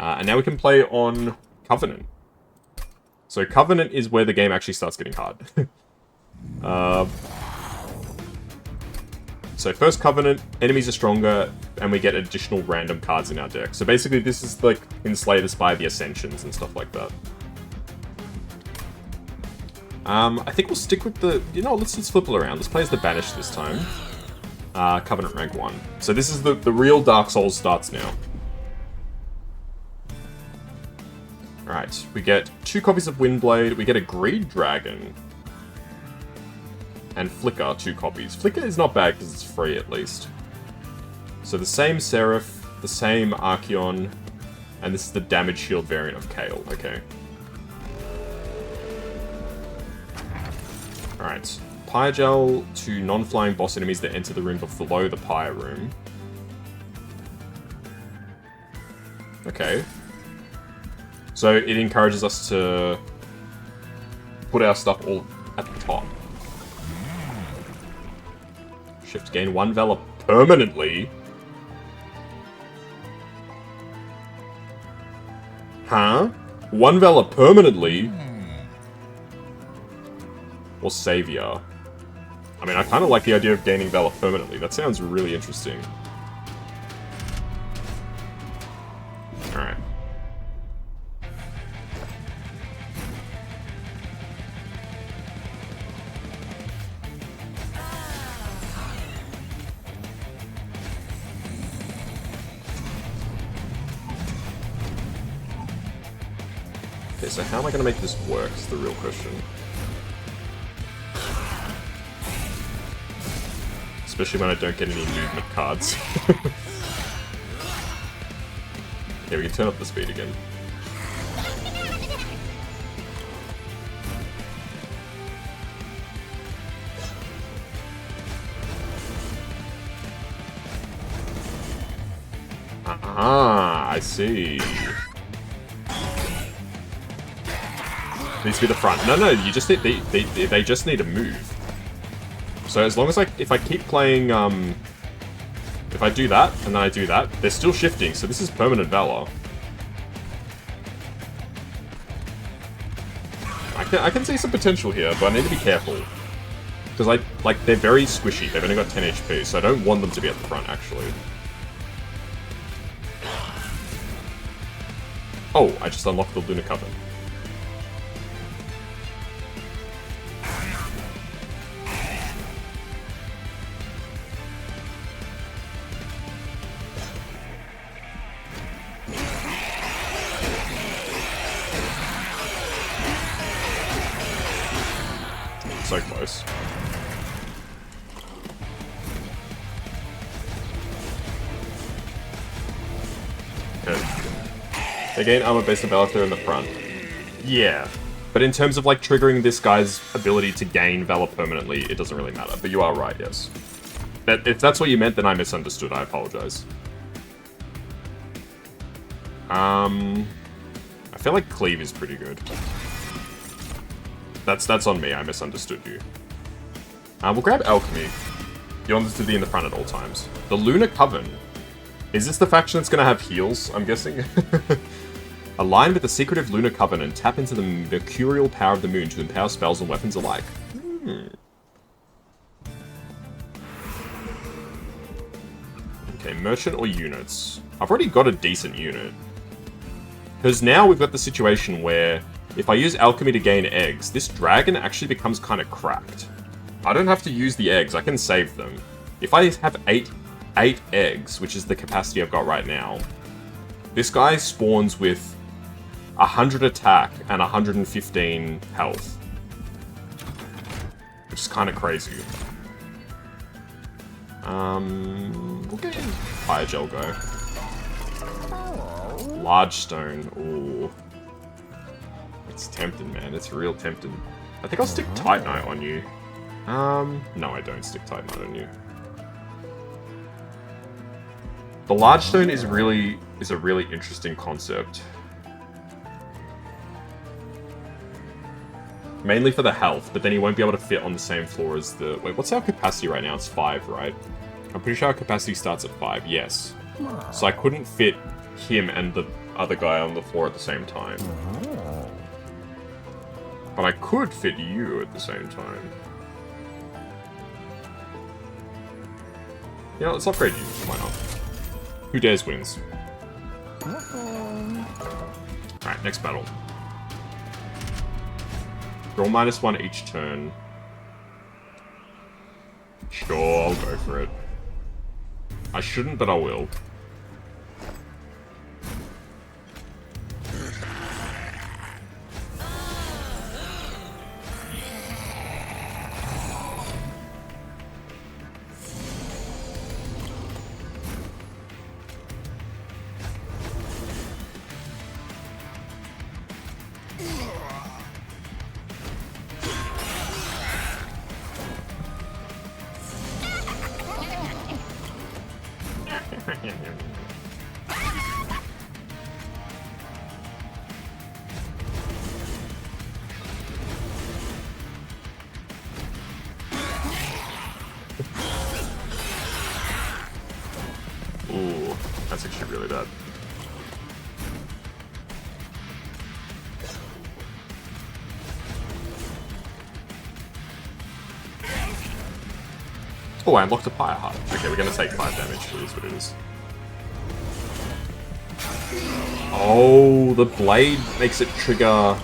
And now we can play on Covenant. So Covenant is where the game actually starts getting hard. So first Covenant, enemies are stronger, and we get additional random cards in our deck. So basically this is like Enslay the Spy, the Ascensions, and stuff like that. I think we'll stick with the... You know, let's flip it around. Let's play as the Banished this time. Covenant rank 1. So this is the real Dark Souls starts now. Alright, we get 2 copies of Windblade, we get a Greed Dragon, and Flicker, 2 copies. Flicker is not bad because it's free at least. So the same Seraph, the same Archeon, and this is the damage shield variant of Kale, okay. Alright, Pyre Gel to non-flying boss enemies that enter the room below the Pyre room. Okay. So it encourages us to put our stuff all at the top. Shift gain 1 Valor permanently. Huh? 1 Valor permanently? Or Savior? I mean, I kind of like the idea of gaining Valor permanently. That sounds really interesting. Alright. Okay, so how am I going to make this work is the real question. Especially when I don't get any movement cards. Okay, we can turn up the speed again. Ah, I see. Needs to be the front. No, you just need, they just need to move. So as long as if I keep playing, if I do that, and then I do that, they're still shifting, so this is permanent Valor. I can see some potential here, but I need to be careful. Because, they're very squishy, they've only got 10 HP, so I don't want them to be at the front, actually. Oh, I just unlocked the Lunar Coven. So close. Okay. They gain armor based on Valor if they're in the front. Yeah. But in terms of triggering this guy's ability to gain Valor permanently, it doesn't really matter. But you are right, yes. If that's what you meant, then I misunderstood. I apologize. I feel like Cleave is pretty good. That's on me, I misunderstood you. We'll grab Alchemy. You want this to be in the front at all times. The Lunar Coven. Is this the faction that's going to have heals, I'm guessing? Align with the secretive Lunar Coven and tap into the mercurial power of the moon to empower spells and weapons alike. Okay, merchant or units? I've already got a decent unit. Because now we've got the situation where if I use alchemy to gain eggs, this dragon actually becomes kind of cracked. I don't have to use the eggs, I can save them. If I have 8 eggs, which is the capacity I've got right now, this guy spawns with 100 attack and 115 health. Which is kind of crazy. We'll get Fire Gel go. Large Stone, ooh. It's tempting, man. It's real tempting. I think I'll stick Tight Knight on you. No, I don't stick Tight Knight on you. The Large Stone is a really interesting concept. Mainly for the health, but then he won't be able to fit on the same floor as the... Wait, what's our capacity right now? It's 5, right? I'm pretty sure our capacity starts at 5, yes. So I couldn't fit him and the other guy on the floor at the same time. But I could fit you at the same time. Yeah, let's upgrade you. Why not? Who dares wins. Alright, next battle. Roll -1 each turn. Sure, I'll go for it. I shouldn't, but I will. Ooh, that's actually really bad. Oh, I unlocked a Fire Heart. Okay, we're gonna take 5 damage. It is what it is. Oh, the blade makes it trigger...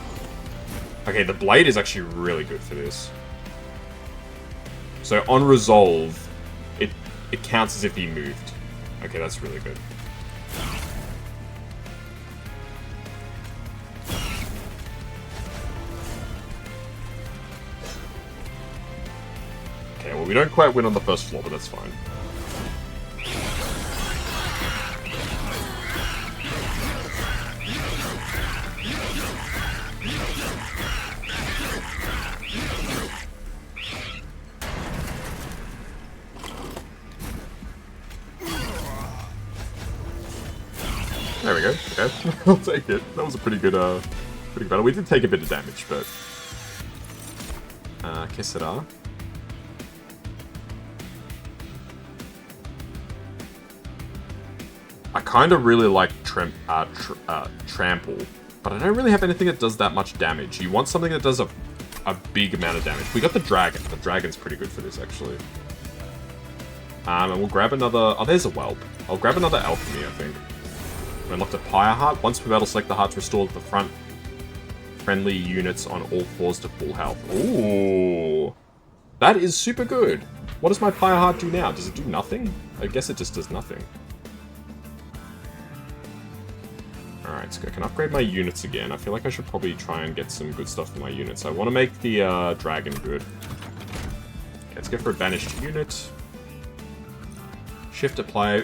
Okay, the blade is actually really good for this. So on resolve, it counts as if he moved. Okay, that's really good. Okay, well we don't quite win on the first floor, but that's fine. There we go. Okay, I'll take it. That was a pretty good battle. We did take a bit of damage, but que sera? I kind of really like Trample, but I don't really have anything that does that much damage. You want something that does a big amount of damage. We got the Dragon. The Dragon's pretty good for this, actually. And we'll grab another... Oh, there's a Whelp. I'll grab another Alchemy, I think. We unlocked a Pyre Heart. Once per battle, select the heart to restore the front friendly units on all floors to full health. Ooh. That is super good. What does my Pyre Heart do now? Does it do nothing? I guess it just does nothing. Alright, so I can upgrade my units again. I feel like I should probably try and get some good stuff for my units. I want to make the Dragon good. Okay, let's go for a Banished unit. Shift apply.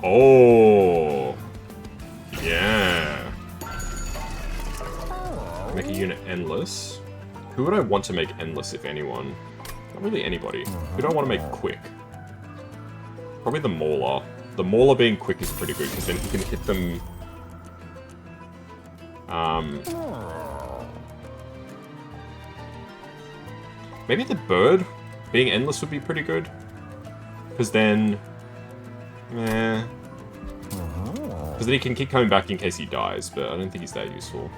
Oh! Yeah. Make a unit endless. Who would I want to make endless, if anyone? Not really anybody. Who do I want to make quick? Probably the Mauler. The Mauler being quick is pretty good, because then he can hit them... Maybe the Bird being endless would be pretty good. Because then... Because then he can keep coming back in case he dies, but I don't think he's that useful.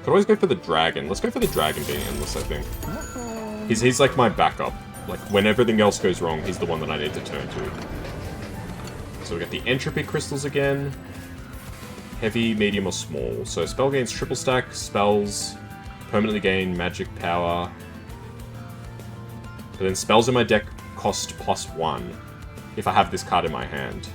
Could always go for the Dragon. Let's go for the Dragon being endless, I think. He's like my backup. Like, when everything else goes wrong, he's the one that I need to turn to. So we got the Entropy Crystals again. Heavy, medium, or small. So spell gains triple stack, spells permanently gain magic power. But then spells in my deck cost +1 if I have this card in my hand.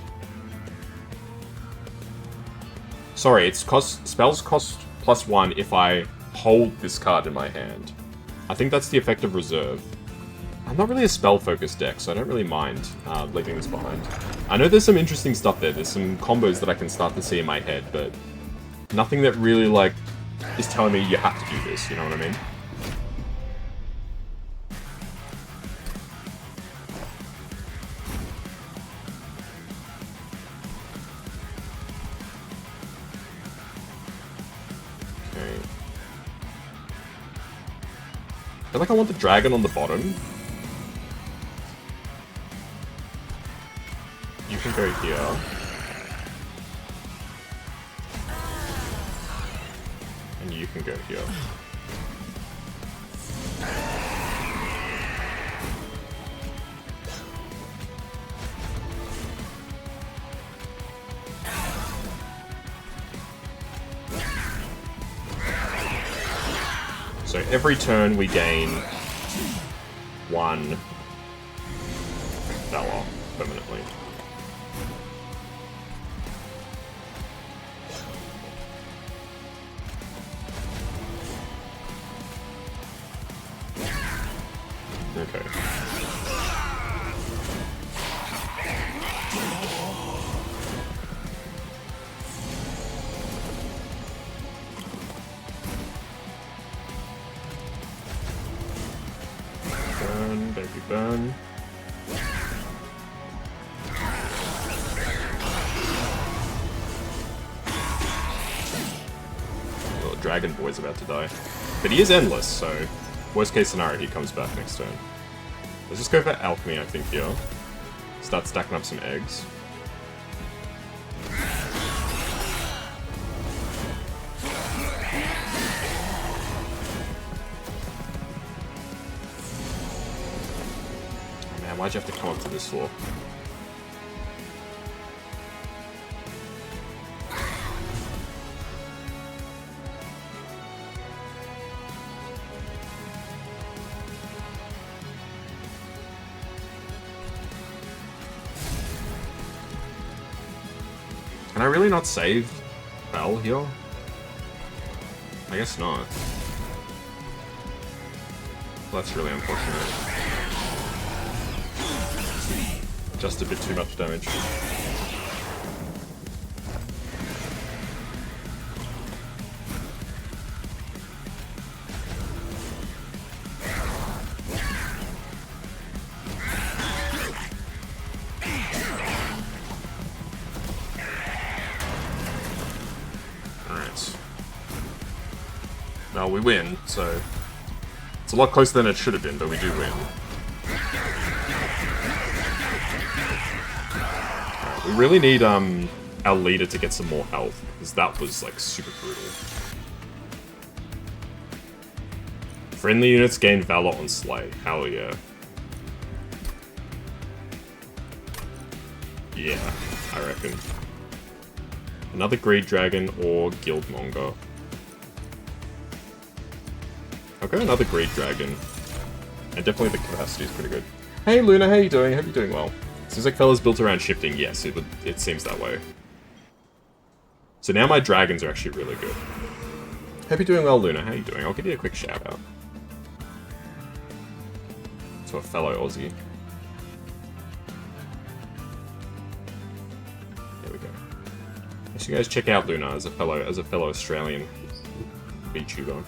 Sorry, spells cost +1 if I hold this card in my hand. I think that's the effect of reserve. I'm not really a spell-focused deck, so I don't really mind leaving this behind. I know there's some interesting stuff there. There's some combos that I can start to see in my head, but nothing that really, like, is telling me you have to do this, you know what I mean? Okay. I feel like I want the Dragon on the bottom. go here. And you can go here. So every turn we gain 1 Valor permanently. Okay. Burn, baby, burn. Well, Dragon Boy's about to die. But he is endless, so worst case scenario, he comes back next turn. Let's just go for Alchemy, I think, here. Start stacking up some eggs. Oh man, why'd you have to come up to this floor? Can I really not save Bell here? I guess not. Well, that's really unfortunate. Just a bit too much damage. Well, we win, so it's a lot closer than it should have been, but we do win. Right, we really need our leader to get some more health, because that was like super brutal. Friendly units gain Valor on Slay. Hell yeah. Yeah, I reckon. Another Greed Dragon or Guildmonger. I'll go another Greed Dragon. And definitely the capacity is pretty good. Hey Luna, how you doing? Hope you're doing well. Seems like Fella's built around shifting. Yes, it seems that way. So now my dragons are actually really good. Hope you're doing well, Luna. How you doing? I'll give you a quick shout out. To a fellow Aussie. There we go. Make sure you guys check out Luna as a fellow Australian VTuber.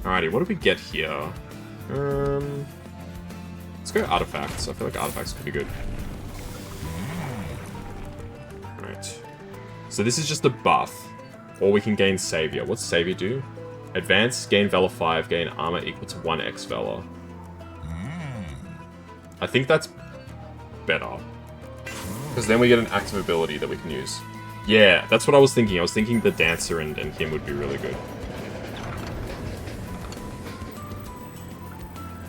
Alrighty, what do we get here? Let's go artifacts. I feel like artifacts could be good. Alright. So this is just a buff. Or we can gain Savior. What's Savior do? Advance, gain Valor 5, gain armor equal to 1x Valor. I think that's better. Because then we get an active ability that we can use. Yeah, that's what I was thinking. I was thinking the Dancer and him would be really good.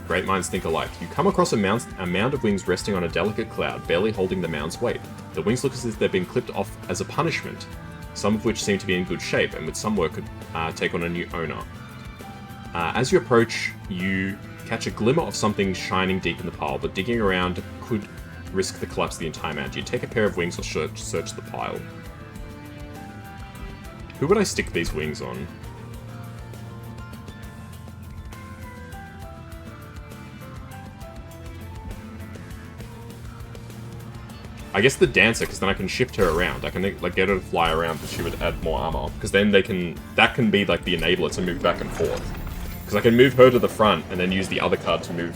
Great minds think alike. You come across a mound of wings resting on a delicate cloud, barely holding the mound's weight. The wings look as if they've been clipped off as a punishment, some of which seem to be in good shape, and with some work could take on a new owner. As you approach, you catch a glimmer of something shining deep in the pile, but digging around could risk the collapse of the entire mound. You take a pair of wings or search the pile. Who would I stick these wings on? I guess the Dancer, because then I can shift her around. I can like get her to fly around, but she would add more armor. Because then that can be like the enabler to move back and forth. Because I can move her to the front and then use the other card to move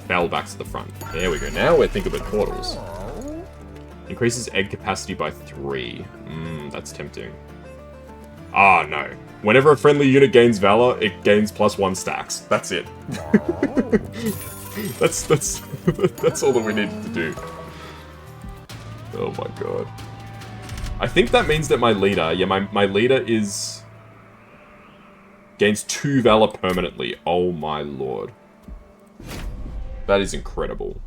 Bell back to the front. There we go. Now we're thinking about portals. Increases egg capacity by 3. That's tempting. Ah, no. Whenever a friendly unit gains Valor, it gains +1 stacks. That's it. that's all that we needed to do. Oh my god. I think that means that my leader, yeah, my leader is... gains 2 Valor permanently. Oh my lord. That is incredible.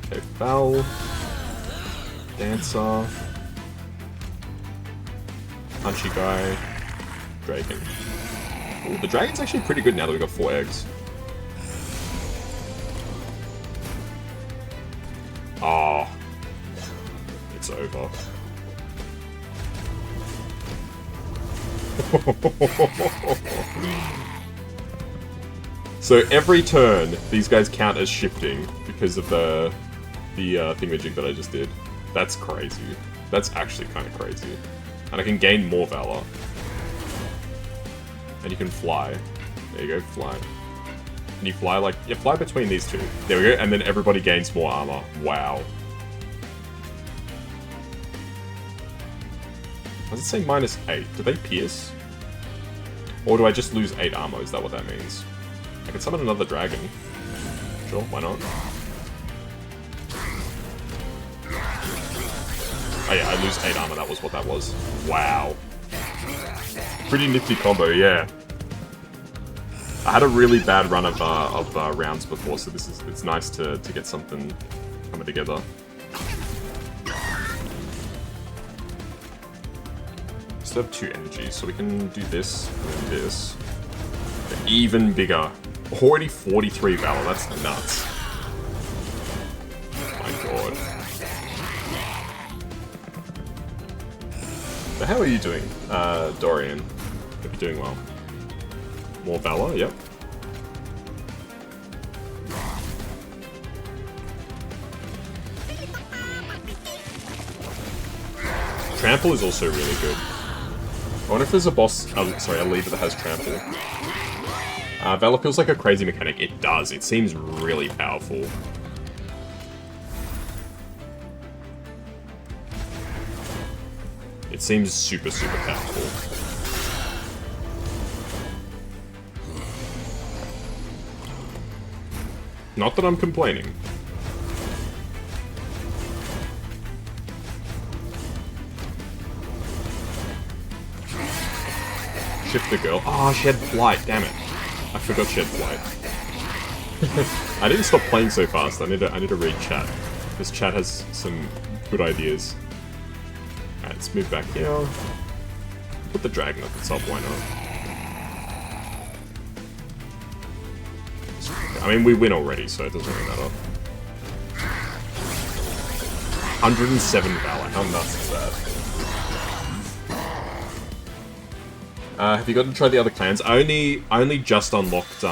Okay, Val. Dancer. Punchy guy. Dragon. Ooh, the dragon's actually pretty good now that we've got 4 eggs. Oh. It's over. So every turn, these guys count as shifting because of the thingamajig that I just did. That's crazy. That's actually kind of crazy. And I can gain more Valor. And you can fly. There you go, fly. Can you fly like... yeah, fly between these two. There we go, and then everybody gains more armor. Wow. Does it say -8? Do they pierce? Or do I just lose 8 armor? Is that what that means? I can summon another dragon. Sure, why not? Oh yeah, I lose 8 armor, that was what that was. Wow. Pretty nifty combo, yeah. I had a really bad run of rounds before, so it's nice to get something coming together. Still have 2 energies, so we can do this and then this. They're even bigger. Already 43 Valor, that's nuts. Oh my god. So how are you doing, Dorian? Hope you're doing well. More Valor, yep. Trample is also really good. I wonder if there's a boss, sorry, a leader that has Trample. Valor feels like a crazy mechanic. It does. It seems really powerful. It seems super, super powerful. Not that I'm complaining. Shift the girl. Oh, she had flight, damn it. I forgot she had flight. I didn't stop playing so fast. I need to read chat. Because chat has some good ideas. Alright, let's move back here. Put the dragon at the top, why not? I mean, we win already, so it doesn't really matter. 107 Valor, how nuts is that? Have you got to try the other clans? I only just unlocked,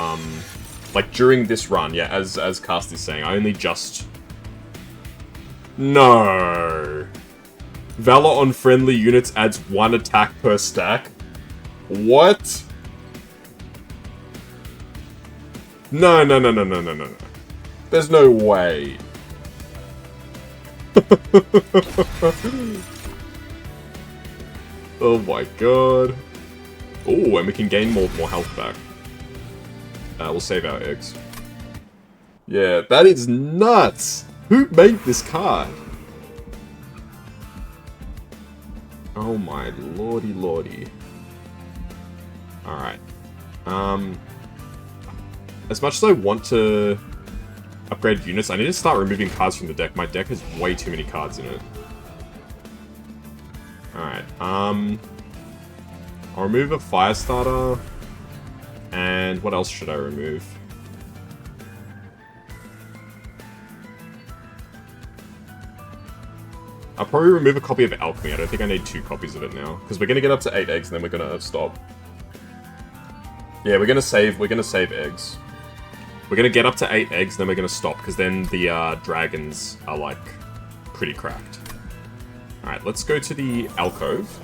like during this run, yeah, as Cast is saying, I only just... No! Valor on friendly units adds 1 attack per stack? What? No. There's no way. Oh my god. Oh, and we can gain more health back. We'll save our eggs. Yeah, that is nuts! Who made this card? Oh my lordy. Alright. As much as I want to upgrade units, I need to start removing cards from the deck. My deck has way too many cards in it. Alright, I'll remove a Firestarter. And what else should I remove? I'll probably remove a copy of Alchemy. I don't think I need 2 copies of it now. Because we're going to get up to 8 eggs and then we're going to stop. Yeah, we're going to save eggs. We're going to get up to 8 eggs, then we're going to stop. Because then the dragons are, like, pretty cracked. Alright, let's go to the alcove.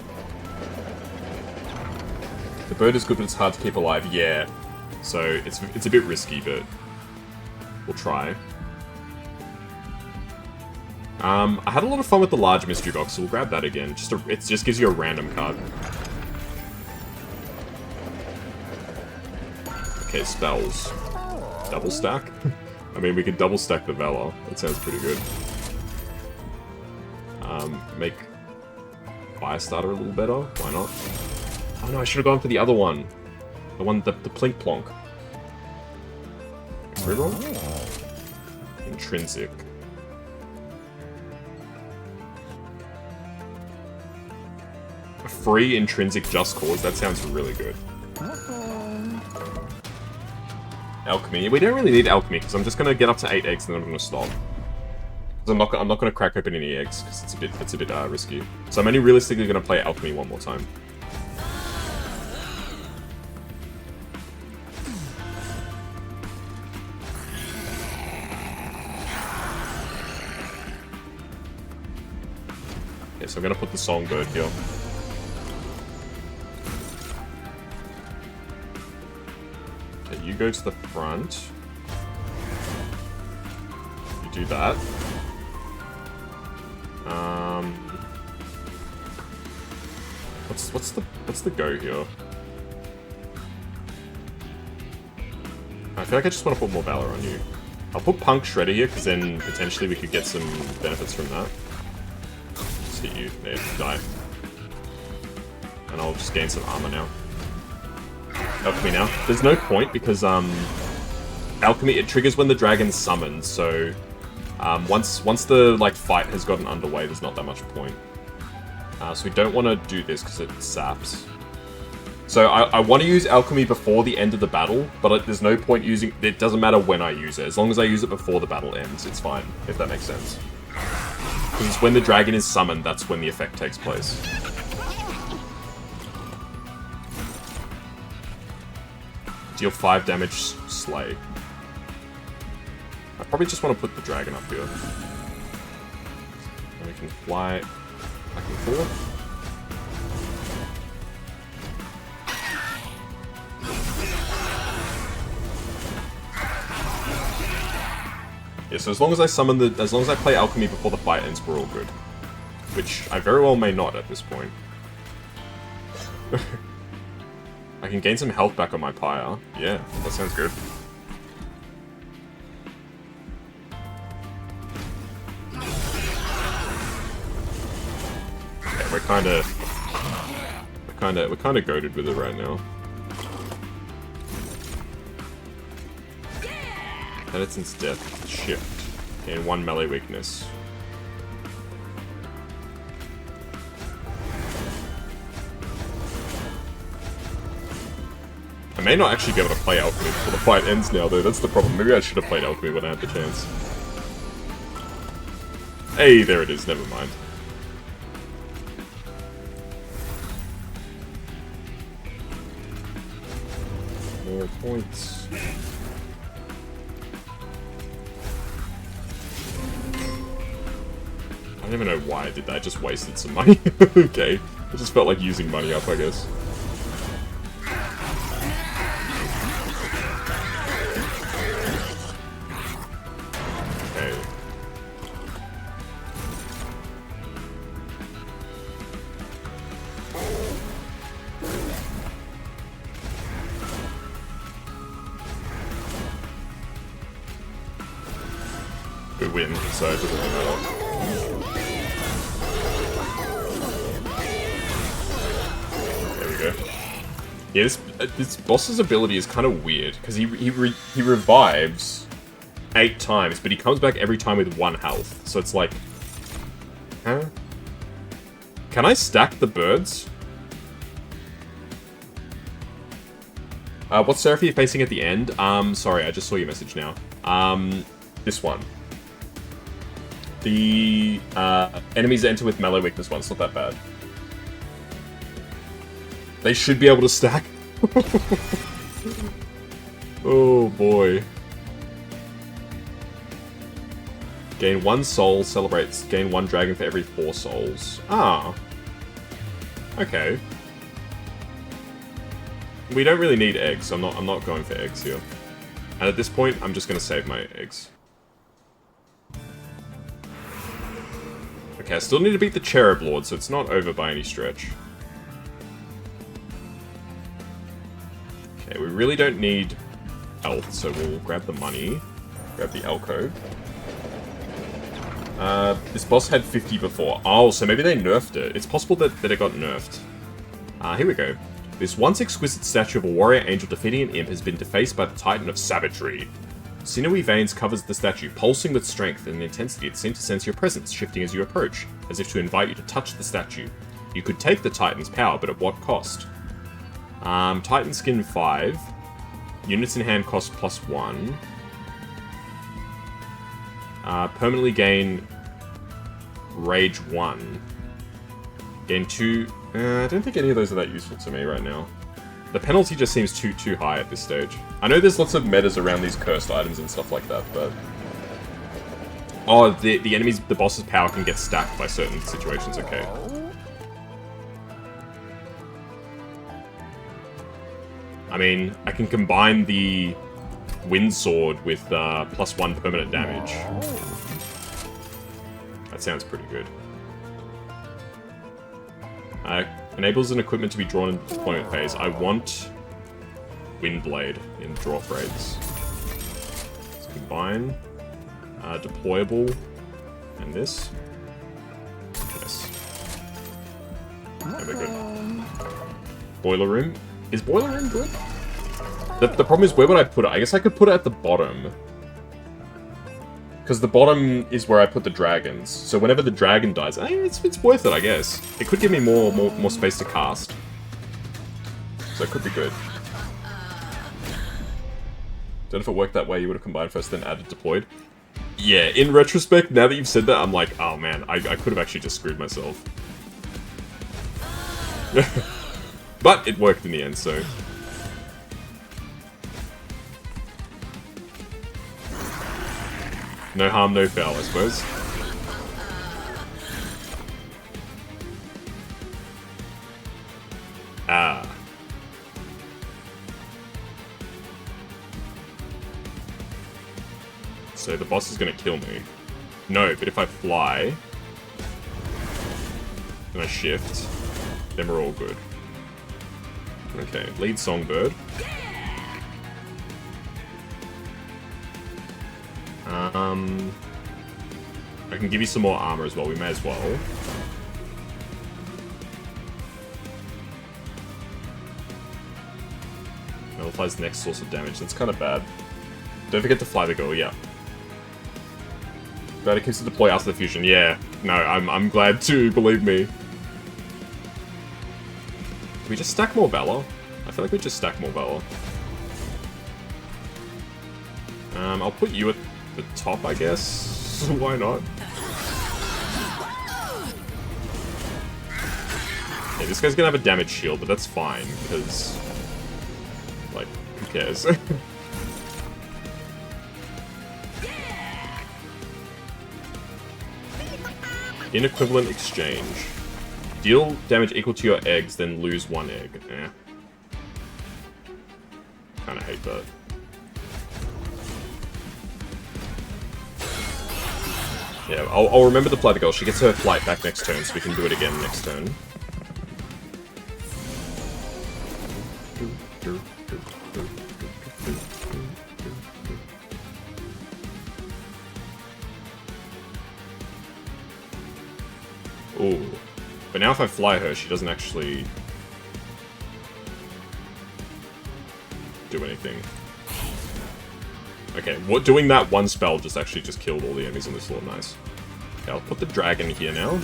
The bird is good, but it's hard to keep alive. Yeah. So, it's a bit risky, but we'll try. I had a lot of fun with the large mystery box, so we'll grab that again. It just gives you a random card. Okay, spells. Double stack. I mean, we could double stack the Valor. That sounds pretty good. Make Firestarter a little better. Why not? Oh no, I should have gone for the other one. The Plink Plonk. Reroll? Intrinsic. A free intrinsic just cause. That sounds really good. Alchemy. We don't really need alchemy because I'm just gonna get up to 8 eggs and then I'm gonna stop. Because I'm not gonna crack open any eggs because it's a bit risky. So I'm only realistically gonna play alchemy one more time. Okay, so I'm gonna put the Songbird here. Okay, you go to the front. You do that. What's the go here? I feel like I just want to put more Valor on you. I'll put Punk Shredder here because then potentially we could get some benefits from that. Just hit you. There, die. And I'll just gain some armor now. Alchemy now. There's no point because Alchemy, it triggers when the dragon's summoned, so once the fight has gotten underway, there's not that much point. So we don't want to do this because it saps. So I want to use Alchemy before the end of the battle, but there's no point using... It doesn't matter when I use it. As long as I use it before the battle ends, it's fine, if that makes sense. Because it's when the dragon is summoned, that's when the effect takes place. Deal 5 damage, slay. I probably just want to put the dragon up here. And we can fly back and forth. Yeah, so as long as I play Alchemy before the fight ends, we're all good. Which I very well may not at this point. I can gain some health back on my pyre. Yeah, that sounds good. Okay, we're kind of goated with it right now. Penitent's Death, Shift, and 1 melee weakness. I may not actually be able to play Alchemy before the fight ends now, though. That's the problem. Maybe I should have played Alchemy when I had the chance. Hey, there it is. Never mind. More points. I don't even know why I did that. I just wasted some money. Okay. I just felt like using money up, I guess. Okay. We win, so it doesn't really matter. Yeah, this boss's ability is kind of weird, because he revives 8 times, but he comes back every time with 1 health. So it's like... Huh? Can I stack the birds? What seraph are you facing at the end? Sorry, I just saw your message now. This one. The enemies enter with melee weakness 1, it's not that bad. They should be able to stack. Oh boy. Gain 1 soul, celebrates. Gain 1 dragon for every 4 souls. Ah. Okay. We don't really need eggs, so I'm not going for eggs here. And at this point, I'm just gonna save my eggs. Okay, I still need to beat the Cherub Lord, so it's not over by any stretch. Okay, we really don't need health, so we'll grab the money. Grab the alcove. This boss had 50 before. Oh, so maybe they nerfed it. It's possible that it got nerfed. Here we go. This once exquisite statue of a warrior angel defeating an imp has been defaced by the Titan of Savagery. Sinewy veins covers the statue, pulsing with strength and intensity that seem to sense your presence, shifting as you approach, as if to invite you to touch the statue. You could take the Titan's power, but at what cost? Titan skin 5. Units in hand cost +1. Permanently gain Rage 1. Gain 2... I don't think any of those are that useful to me right now. The penalty just seems too high at this stage. I know there's lots of metas around these cursed items and stuff like that, but... Oh, the enemies, the boss's power can get stacked by certain situations, okay. I mean, I can combine the Wind Sword with +1 permanent damage. That sounds pretty good. Enables an equipment to be drawn in the deployment phase. I want Windblade in drop raids. Let's combine deployable and this. Yes. And we're good. Boiler room. Is boiler room good? The problem is, where would I put it? I guess I could put it at the bottom. Because the bottom is where I put the dragons. So whenever the dragon dies, it's worth it, I guess. It could give me more space to cast. So it could be good. Don't know if it worked that way, you would have combined first, then added deployed. Yeah, in retrospect, now that you've said that, I'm like, oh man, I could have actually just screwed myself. But it worked in the end, so... No harm, no foul, I suppose. Ah. So the boss is gonna kill me. No, but if I fly... and I shift, then we're all good. Okay, lead Songbird. I can give you some more armor as well, we may as well. Nullifies the next source of damage, that's kind of bad. Don't forget to fly the girl, yeah. Better keeps to deploy after the fusion, yeah. No, I'm glad too, believe me. We just stack more Valor? I feel like we just stack more Valor. I'll put you at the top, I guess. Why not? Yeah, this guy's gonna have a damage shield, but that's fine, because... like, who cares? Inequivalent exchange. Deal damage equal to your eggs, then lose 1 egg. Eh. Kinda hate that. Yeah, I'll remember to fly the girl. She gets her flight back next turn, so we can do it again next turn. Ooh. But now if I fly her, she doesn't actually do anything. Okay, doing that one spell just killed all the enemies on this floor. Nice. Okay, I'll put the dragon here now.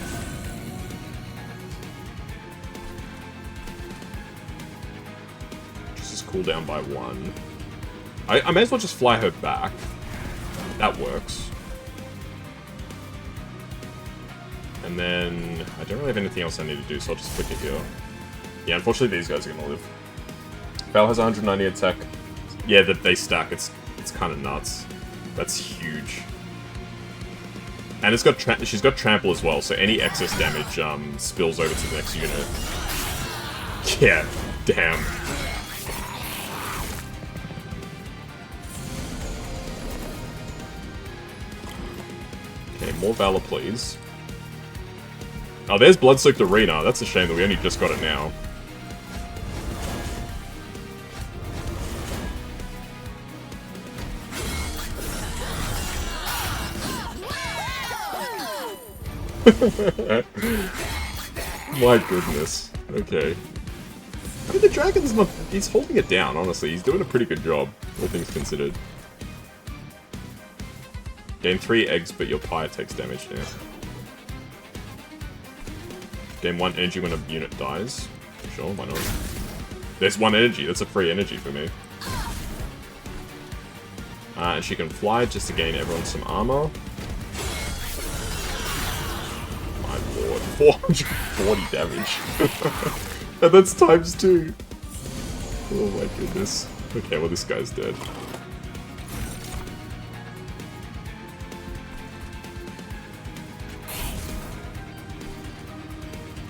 Just cooldown by 1. I may as well just fly her back. That works. And then, I don't really have anything else I need to do, so I'll just flick it here. Yeah, unfortunately these guys are gonna live. Val has 190 attack. Yeah, that they stack, it's kind of nuts. That's huge. And it's got she's got trample as well, so any excess damage spills over to the next unit. Yeah, damn. Okay, more Valor, please. Oh, there's Blood-Soaked Arena. That's a shame that we only just got it now. My goodness. Okay. I mean, the dragon's not... He's holding it down, honestly. He's doing a pretty good job, all things considered. Gain 3 eggs, but your pyre takes damage now. Gain 1 energy when a unit dies. Sure, why not? There's 1 energy. That's a free energy for me. And she can fly just to gain everyone some armor. My lord. 440 damage. And that's times 2. Oh my goodness. Okay, well this guy's dead.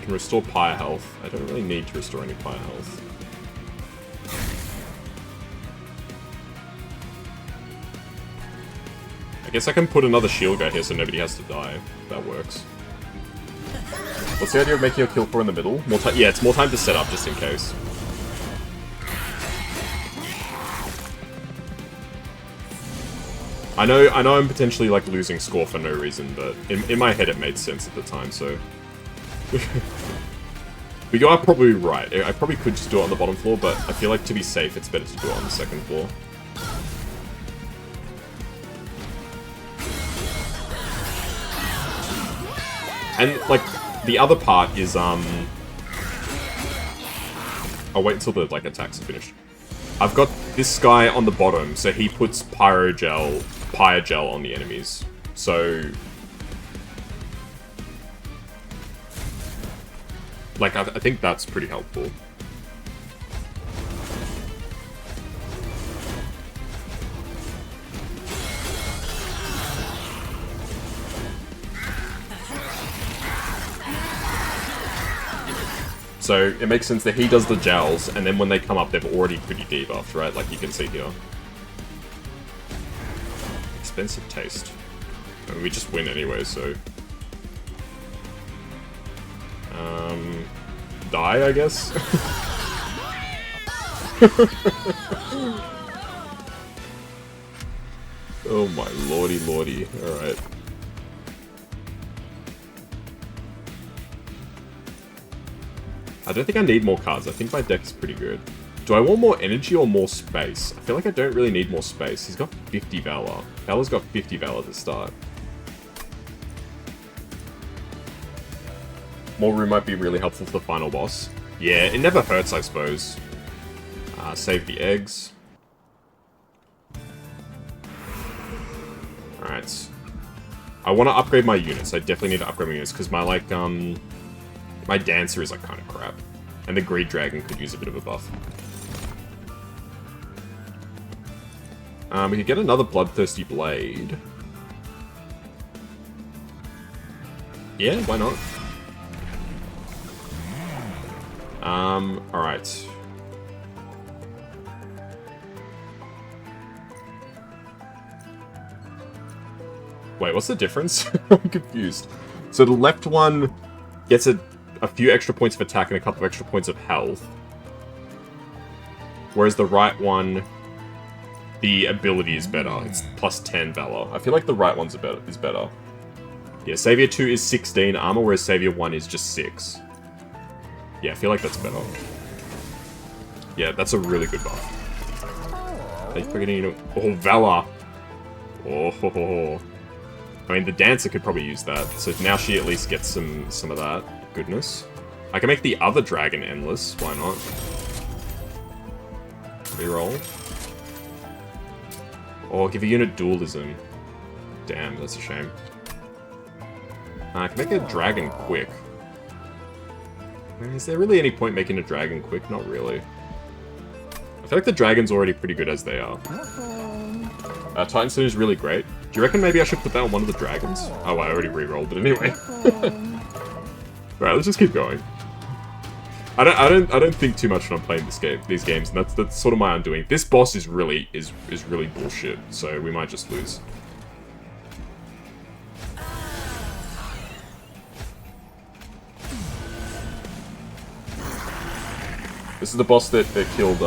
Can restore pyre health. I don't really need to restore any pyre health. I guess I can put another shield guy here so nobody has to die. That works. What's the idea of making a kill core in the middle? More time? Yeah, it's more time to set up just in case. I know I'm potentially like losing score for no reason, but in my head it made sense at the time, so. But you are probably right. I probably could just do it on the bottom floor, but I feel like to be safe, it's better to do it on the second floor. And, like, the other part is, I'll wait until the, like, attacks are finished. I've got this guy on the bottom, so he puts pyre gel on the enemies. So... Like, I think that's pretty helpful. So, it makes sense that he does the gels, and then when they come up, they're already pretty debuffed, right? Like you can see here. Expensive taste. I mean, we just win anyway, so... Die, I guess? Oh my lordy lordy. Alright. I don't think I need more cards. I think my deck is pretty good. Do I want more energy or more space? I feel like I don't really need more space. He's got 50 Valor. Valor's got 50 Valor to start. More room might be really helpful for the final boss. Yeah, it never hurts, I suppose. Save the eggs. Alright. I want to upgrade my units. I definitely need to upgrade my units, because my, like, my Dancer is, like, kind of crap. And the Greed Dragon could use a bit of a buff. We could get another Bloodthirsty Blade. Yeah, why not? Alright. Wait, what's the difference? I'm confused. So the left one gets a few extra points of attack and a couple of extra points of health. Whereas the right one, the ability is better. It's plus 10 Valor. I feel like the right one's is better. Yeah, Savior 2 is 16 armor, whereas Savior 1 is just 6. Yeah, I feel like that's better. Yeah, that's a really good buff. Are you forgetting? Oh, Valor! Oh, I mean, the Dancer could probably use that, so now she at least gets some of that goodness. I can make the other dragon endless, why not? Reroll. Or give a unit dualism. Damn, that's a shame. I can make a dragon quick. I mean, is there really any point making a dragon quick? Not really. I feel like the dragon's already pretty good as they are. Titan Stone is really great. Do you reckon maybe I should put that on one of the dragons? Oh, I already re-rolled it anyway. Right, let's just keep going. I don't think too much when I'm playing these games, and that's sort of my undoing. This boss is really bullshit, so we might just lose. This is the boss that killed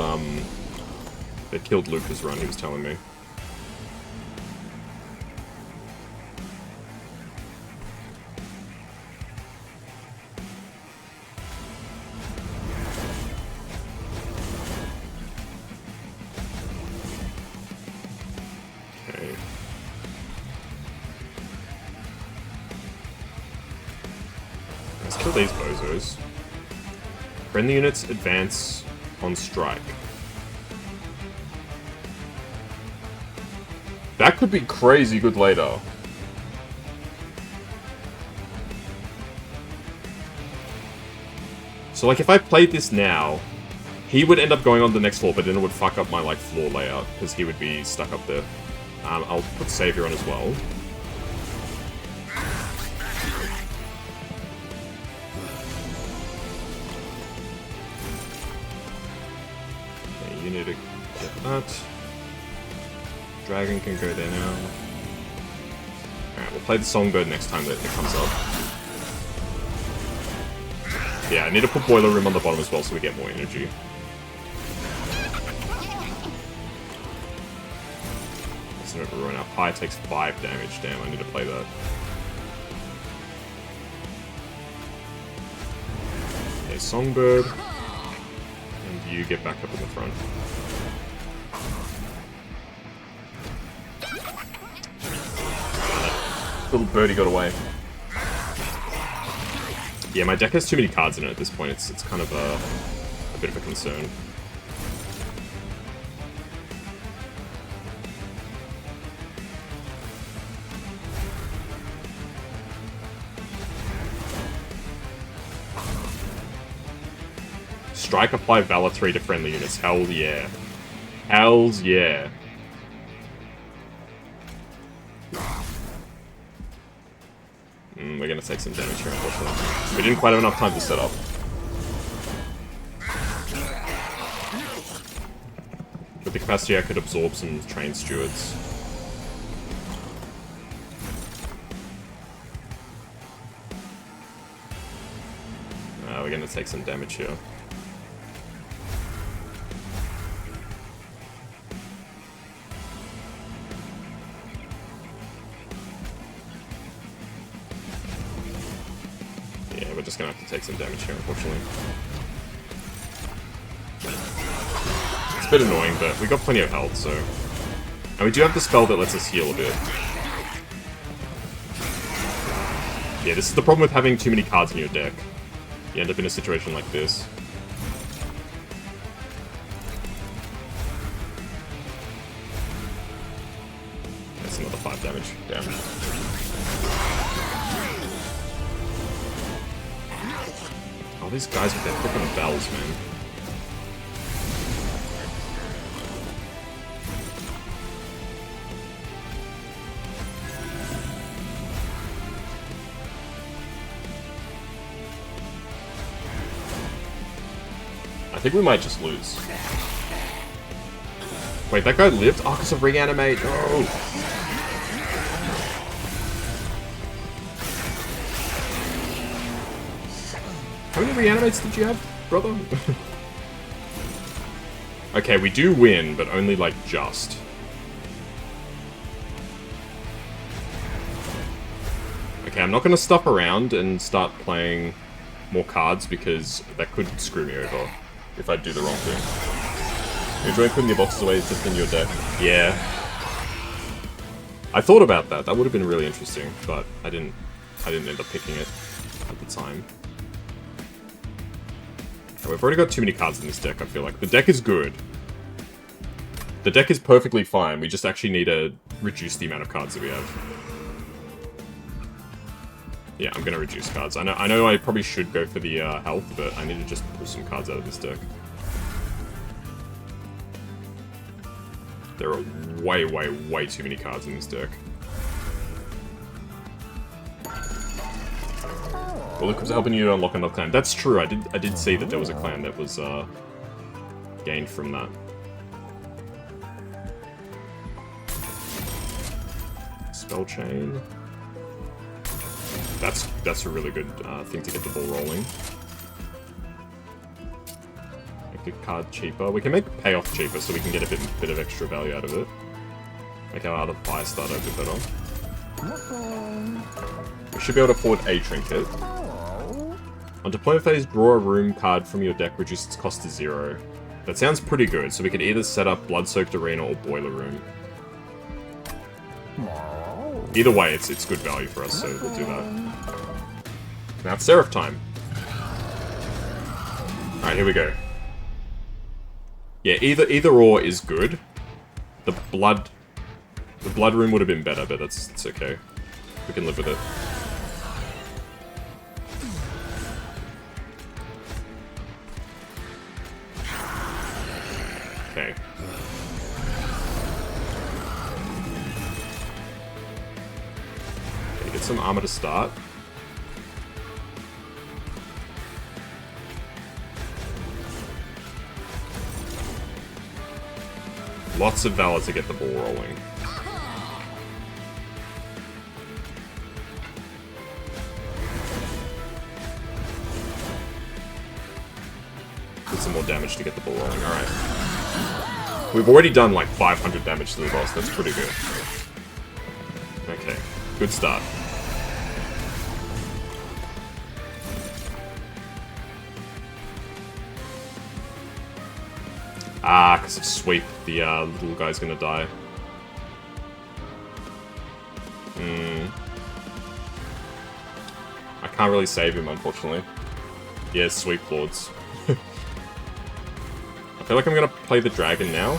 Luca's run, he was telling me. cancel these bozos. Friendly units advance on strike. That could be crazy good later. So, like, if I played this now, he would end up going on the next floor, but then it would fuck up my, like, floor layout, because he would be stuck up there. I'll put Savior on as well. Okay, you need to get that. Dragon can go there now. Alright, we'll play the Songbird next time that it comes up. Yeah, I need to put Boiler Room on the bottom as well so we get more energy. Let's not ruin our Pie takes 5 damage. Damn, I need to play that. Okay, Songbird. And you get back up in the front. Little birdie got away. Yeah, my deck has too many cards in it at this point. It's kind of a bit of a concern. Strike, apply Valor 3 to friendly units. Hell yeah. Hells yeah. We're gonna take some damage here, unfortunately. We didn't quite have enough time to set up. With the capacity, I could absorb some train stewards. We're gonna take some damage here. We're just gonna have to take some damage here, unfortunately. It's a bit annoying, but we got plenty of health, so... And we do have the spell that lets us heal a bit. Yeah, this is the problem with having too many cards in your deck. You end up in a situation like this. That's another 5 damage. Damn. All these guys with their freaking bells, man. I think we might just lose. Wait, that guy lived? Oh, because of reanimate. Oh. How many reanimates did you have, brother? Okay, we do win, but only, like, just. Okay, I'm not going to stop around and start playing more cards, because that could screw me over if I do the wrong thing. You're enjoying putting your boxes away just in your deck? Yeah. I thought about that. That would have been really interesting, but I didn't end up picking it at the time. We've already got too many cards in this deck, I feel like. The deck is good. The deck is perfectly fine. We just actually need to reduce the amount of cards that we have. Yeah, I'm gonna reduce cards. I know I probably should go for the health, but I need to just pull some cards out of this deck. There are way, way, way too many cards in this deck. Well, look who's helping you to unlock another clan. That's true, I did see that there was a clan that was gained from that. Spell chain. That's a really good thing to get the ball rolling. Make a card cheaper. We can make payoff cheaper so we can get a bit of extra value out of it. Make our other fire starter a bit better. We should be able to afford a trinket. On deployment phase, draw a room card from your deck, reduce its cost to 0. That sounds pretty good, so we could either set up Blood-Soaked Arena or Boiler Room. Either way, it's good value for us, so we'll do that. Now it's Seraph time. Alright, here we go. Yeah, either or is good. The blood room would have been better, but it's okay. We can live with it. Okay. Okay, get some armor to start. Lots of Valor to get the ball rolling. Put some more damage to get the ball rolling, alright. We've already done like 500 damage to the boss, that's pretty good. Okay, good start. Ah, because of sweep, the little guy's gonna die. I can't really save him, unfortunately. Yeah, sweep lords. I feel like I'm gonna play the dragon now.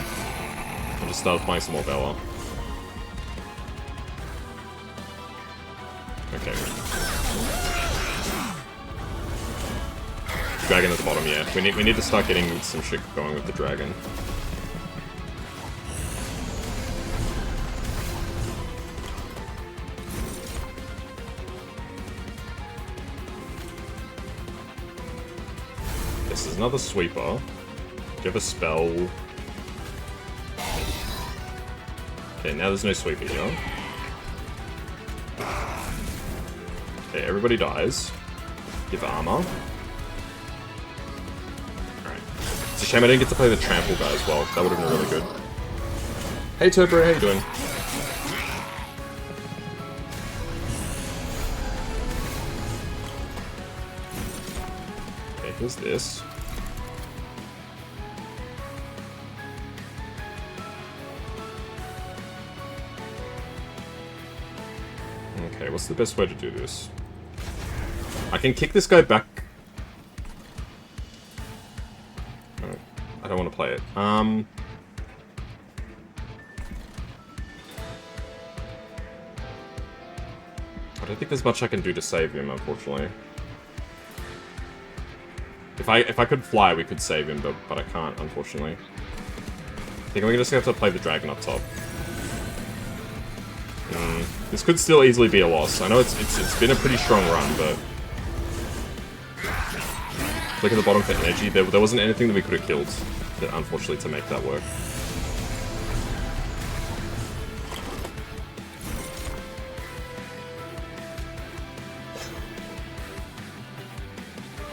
I'll just start playing some more Valor. Okay. Dragon at the bottom, yeah. We need to start getting some shit going with the dragon. This is another sweeper. Give a spell. Okay, now there's no sweeper here. Okay, everybody dies. Give armor. It's a shame I didn't get to play the trample guy as well. That would have been really good. Hey Turbo, how you doing? Okay, here's this. Okay, what's the best way to do this? I can kick this guy back. I don't want to play it. I don't think there's much I can do to save him, unfortunately. If I could fly, we could save him, but I can't, unfortunately. I think we're just gonna have to play the dragon up top. This could still easily be a loss. I know it's been a pretty strong run, but look at the bottom for energy. There wasn't anything that we could have killed, unfortunately, to make that work.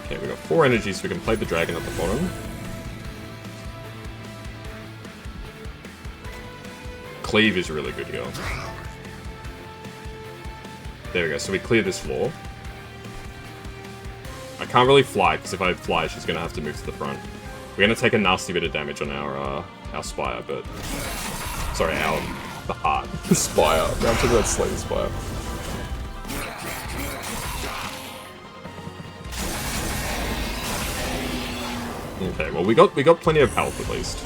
Okay, we got 4 energy, so we can play the dragon at the bottom. Cleave is really good here. There we go, so we clear this floor. I can't really fly, because if I fly, she's going to have to move to the front. We're going to take a nasty bit of damage on our Spire, but... Sorry, the heart. The Spire. I'm talking about Slay the Spire. Okay, well we got plenty of health at least.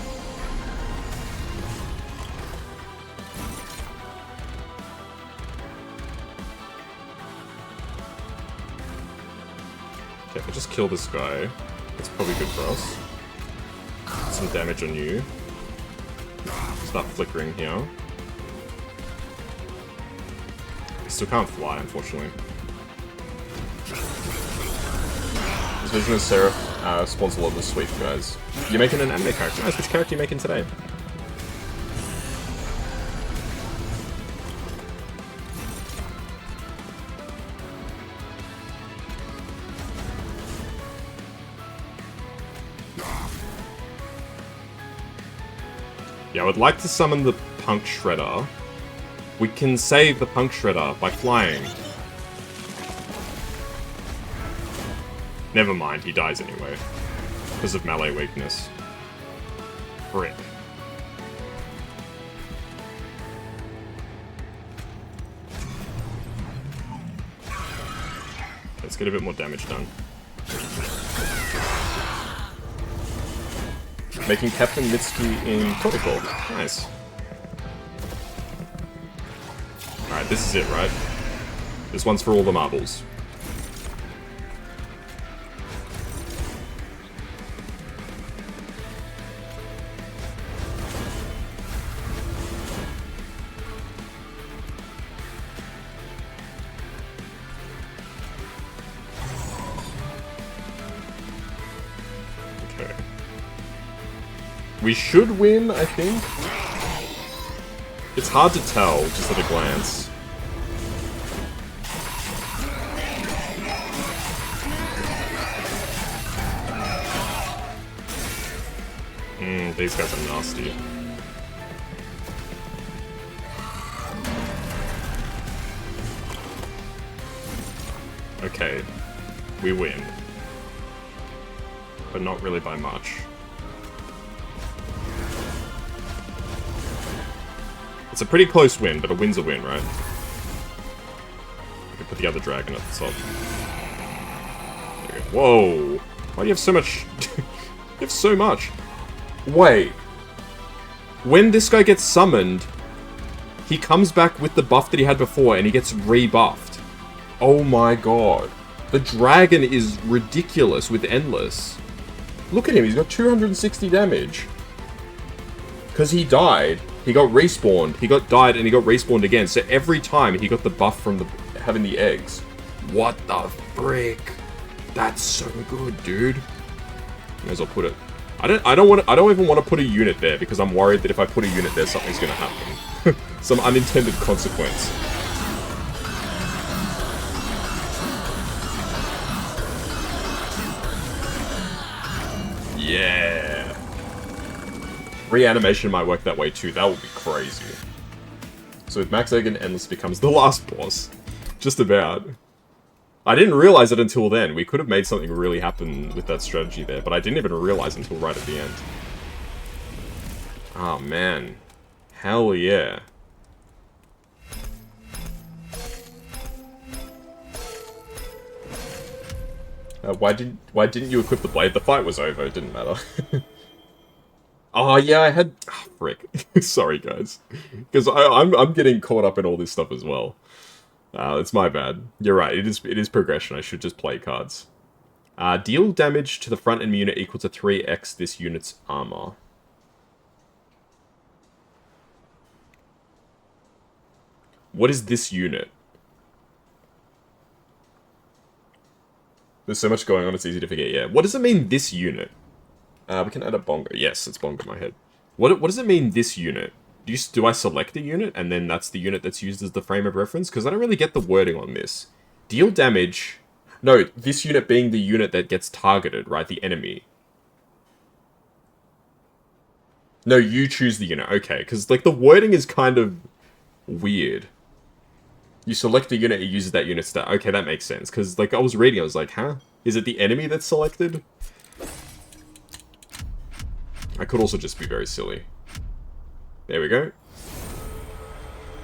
Okay, if I just kill this guy, that's probably good for us. Some damage on you. Start flickering here. We still can't fly, unfortunately. This version of Seraph spawns a lot of the sweet guys. You're making an anime character? Nice, which character are you making today? Yeah, I would like to summon the Punk Shredder. We can save the Punk Shredder by flying. Never mind, he dies anyway. Because of melee weakness. Frick. Let's get a bit more damage done. making Captain Mitsuki in Kuroneko. Nice. Alright, this is it, right? This one's for all the marbles. We should win, I think. It's hard to tell, just at a glance. These guys are nasty. Okay. We win. But not really by much. It's a pretty close win, but a win's a win, right? I can put the other dragon at the top. There we go. Whoa! Why do you have so much? You have so much. Wait. When this guy gets summoned, he comes back with the buff that he had before, and he gets rebuffed. Oh my god. The dragon is ridiculous with Endless. Look at him, he's got 260 damage. Because he died. He got respawned, he died, and he got respawned again. So every time he got the buff from having the eggs. What the frick? That's so good, dude. May as well put it. I don't even want to put a unit there because I'm worried that if I put a unit there, something's gonna happen. Some unintended consequence. Yeah. Reanimation might work that way too, that would be crazy. So with Max Egg and Endless becomes the last boss. Just about. I didn't realize it until then. We could have made something really happen with that strategy there, but I didn't even realize until right at the end. Oh man. Hell yeah. Why didn't you equip the blade? The fight was over, it didn't matter. Oh, yeah, I had... Oh, frick. Sorry, guys. Because I'm getting caught up in all this stuff as well. It's my bad. You're right, it is progression. I should just play cards. Deal damage to the front enemy unit equal to 3x this unit's armor. What is this unit? There's so much going on, it's easy to forget. Yeah, what does it mean, this unit? We can add a bongo. Yes, it's bongo in my head. What does it mean, this unit? Do I select a unit, and then that's the unit that's used as the frame of reference? Because I don't really get the wording on this. Deal damage... No, this unit being the unit that gets targeted, right? The enemy. No, you choose the unit. Okay, because, like, the wording is kind of weird. You select a unit, it uses that unit stat. Okay, that makes sense. Because, like, I was reading, I was like, huh? Is it the enemy that's selected? I could also just be very silly. There we go.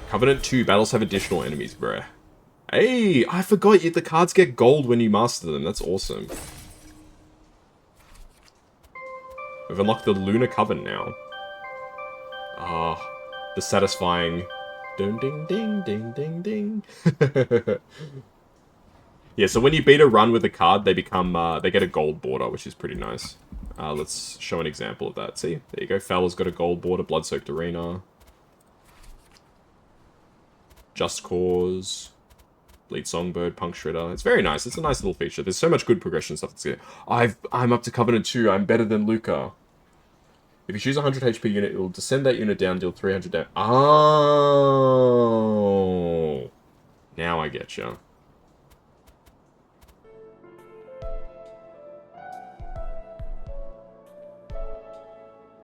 Covenant 2, battles have additional enemies, bruh. Hey, I forgot, the cards get gold when you master them. That's awesome. We've unlocked the Lunar Coven now. Ah, the satisfying... Ding, ding, ding, ding, ding, ding. Yeah, so when you beat a run with a card, they become, they get a gold border, which is pretty nice. Let's show an example of that. See? There you go. Fowler's got a gold border. Blood-Soaked Arena. Just Cause. Bleed Songbird. Punk Shredder. It's very nice. It's a nice little feature. There's so much good progression stuff that's good. I'm up to Covenant 2. I'm better than Luca. If you choose a 100 HP unit, it will descend that unit down, deal 300 damage. Oh! Now I getcha.